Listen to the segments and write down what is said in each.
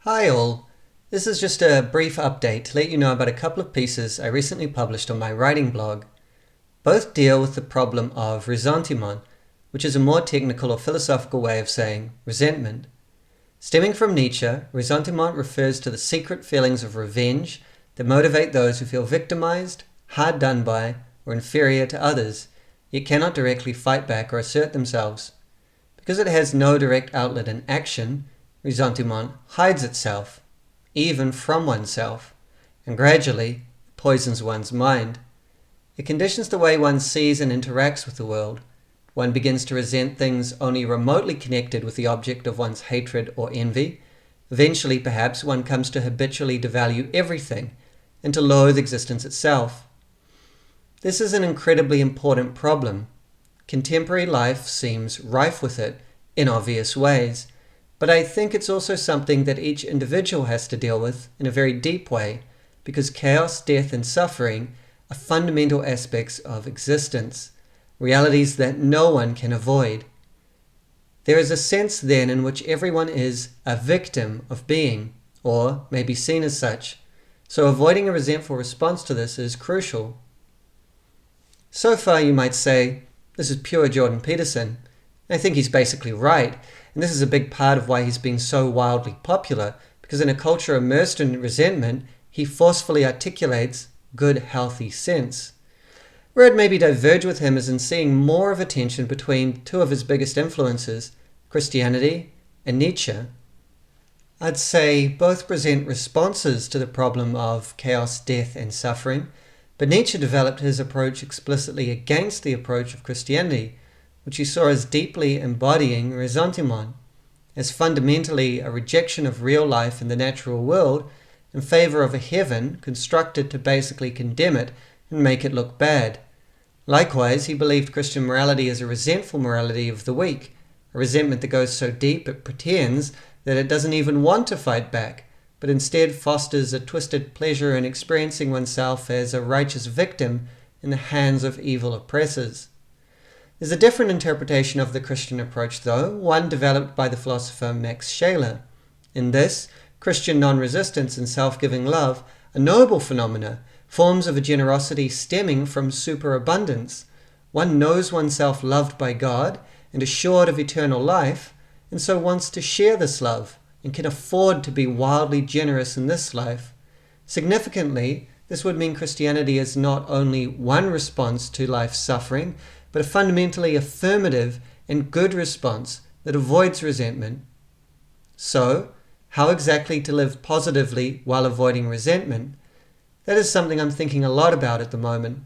Hi all, this is just a brief update to let you know about a couple of pieces I recently published on my writing blog. Both deal with the problem of ressentiment, which is a more technical or philosophical way of saying resentment. Stemming from Nietzsche, ressentiment refers to the secret feelings of revenge that motivate those who feel victimized, hard done by, or inferior to others, yet cannot directly fight back or assert themselves. Because it has no direct outlet in action, ressentiment hides itself, even from oneself, and gradually poisons one's mind. It conditions the way one sees and interacts with the world. One begins to resent things only remotely connected with the object of one's hatred or envy. Eventually, perhaps, one comes to habitually devalue everything and to loathe existence itself. This is an incredibly important problem. Contemporary life seems rife with it in obvious ways. But I think it's also something that each individual has to deal with in a very deep way, because chaos, death, and suffering are fundamental aspects of existence, realities that no one can avoid. There is a sense then in which everyone is a victim of being, or may be seen as such, so avoiding a resentful response to this is crucial. So far you might say, this is pure Jordan Peterson. I think he's basically right. And this is a big part of why he's been so wildly popular, because in a culture immersed in resentment, he forcefully articulates good, healthy sense. Where I'd maybe diverge with him is in seeing more of a tension between two of his biggest influences, Christianity and Nietzsche. I'd say both present responses to the problem of chaos, death, and suffering, but Nietzsche developed his approach explicitly against the approach of Christianity, which he saw as deeply embodying ressentiment, as fundamentally a rejection of real life in the natural world in favor of a heaven constructed to basically condemn it and make it look bad. Likewise, he believed Christian morality as a resentful morality of the weak, a resentment that goes so deep it pretends that it doesn't even want to fight back, but instead fosters a twisted pleasure in experiencing oneself as a righteous victim in the hands of evil oppressors. There's a different interpretation of the Christian approach, though, one developed by the philosopher Max Scheler. In this, Christian non-resistance and self-giving love are noble phenomena, forms of a generosity stemming from superabundance. One knows oneself loved by God and assured of eternal life, and so wants to share this love and can afford to be wildly generous in this life. Significantly, this would mean Christianity is not only one response to life's suffering, but a fundamentally affirmative and good response that avoids resentment. So, how exactly to live positively while avoiding resentment? That is something I'm thinking a lot about at the moment,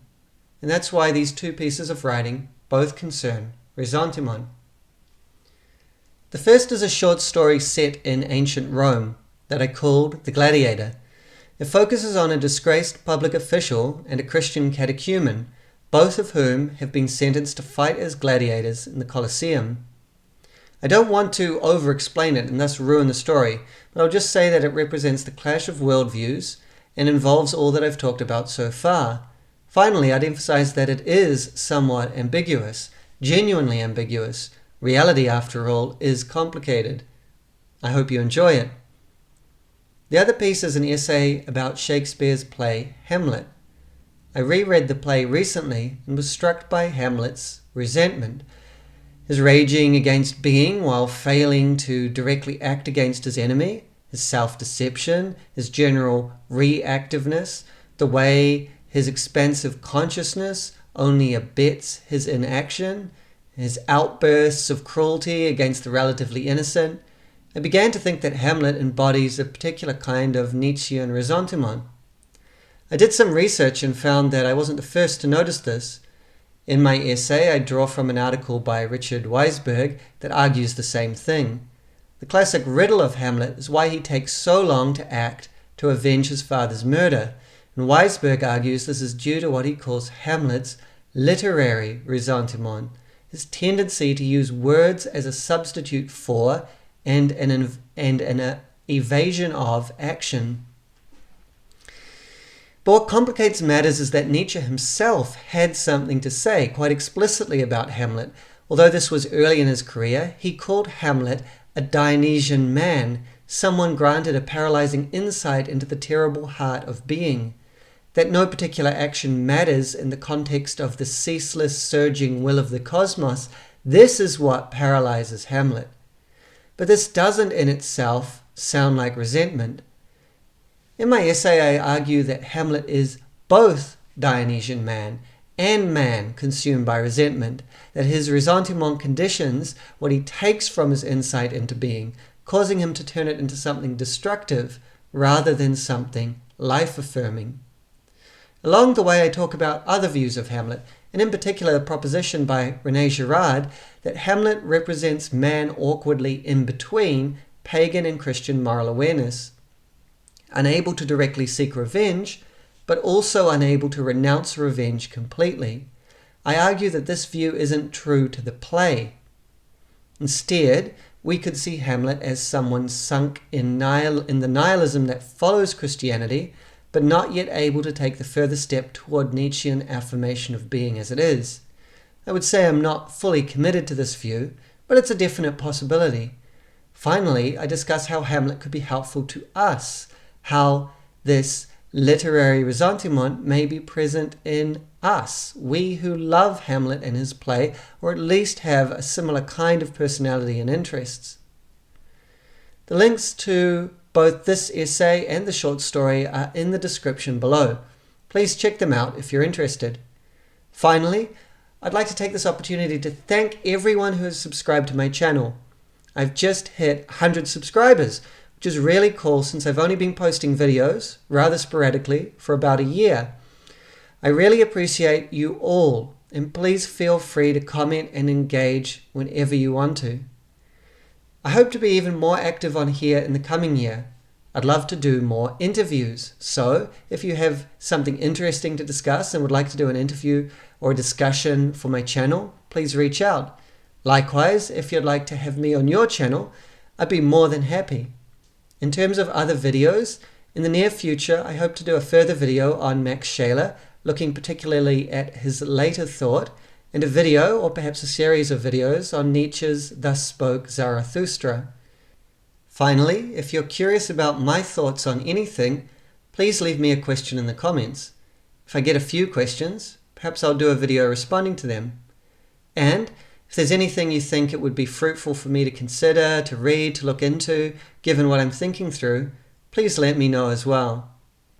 and that's why these two pieces of writing both concern ressentiment. The first is a short story set in ancient Rome that I called The Gladiator. It focuses on a disgraced public official and a Christian catechumen, both of whom have been sentenced to fight as gladiators in the Colosseum. I don't want to over-explain it and thus ruin the story, but I'll just say that it represents the clash of worldviews and involves all that I've talked about so far. Finally, I'd emphasize that it is somewhat ambiguous, genuinely ambiguous. Reality, after all, is complicated. I hope you enjoy it. The other piece is an essay about Shakespeare's play Hamlet. I reread the play recently and was struck by Hamlet's resentment, his raging against being while failing to directly act against his enemy, his self-deception, his general reactiveness, the way his expansive consciousness only abets his inaction, his outbursts of cruelty against the relatively innocent. I began to think that Hamlet embodies a particular kind of Nietzschean ressentiment. I did some research and found that I wasn't the first to notice this. In my essay, I draw from an article by Richard Weisberg that argues the same thing. The classic riddle of Hamlet is why he takes so long to act to avenge his father's murder, and Weisberg argues this is due to what he calls Hamlet's literary ressentiment, his tendency to use words as a substitute for and an evasion of action. But what complicates matters is that Nietzsche himself had something to say quite explicitly about Hamlet. Although this was early in his career, he called Hamlet a Dionysian man, someone granted a paralyzing insight into the terrible heart of being, that no particular action matters in the context of the ceaseless surging will of the cosmos, this is what paralyzes Hamlet. But this doesn't in itself sound like resentment. In my essay, I argue that Hamlet is both Dionysian man and man consumed by resentment, that his ressentiment conditions what he takes from his insight into being, causing him to turn it into something destructive rather than something life-affirming. Along the way, I talk about other views of Hamlet, and in particular the proposition by René Girard that Hamlet represents man awkwardly in between pagan and Christian moral awareness, unable to directly seek revenge, but also unable to renounce revenge completely. I argue that this view isn't true to the play. Instead, we could see Hamlet as someone sunk in the nihilism that follows Christianity, but not yet able to take the further step toward Nietzschean affirmation of being as it is. I would say I'm not fully committed to this view, but it's a definite possibility. Finally, I discuss how Hamlet could be helpful to us, how this literary ressentiment may be present in us, we who love Hamlet and his play, or at least have a similar kind of personality and interests. The links to both this essay and the short story are in the description below. Please check them out if you're interested. Finally, I'd like to take this opportunity to thank everyone who has subscribed to my channel. I've just hit 100 subscribers, which is really cool since I've only been posting videos, rather sporadically, for about a year. I really appreciate you all, and please feel free to comment and engage whenever you want to. I hope to be even more active on here in the coming year. I'd love to do more interviews, so if you have something interesting to discuss and would like to do an interview or a discussion for my channel, please reach out. Likewise, if you'd like to have me on your channel, I'd be more than happy. In terms of other videos, in the near future I hope to do a further video on Max Scheler, looking particularly at his later thought, and a video, or perhaps a series of videos, on Nietzsche's Thus Spoke Zarathustra. Finally, if you're curious about my thoughts on anything, please leave me a question in the comments. If I get a few questions, perhaps I'll do a video responding to them. And if there's anything you think it would be fruitful for me to consider, to read, to look into, given what I'm thinking through, please let me know as well.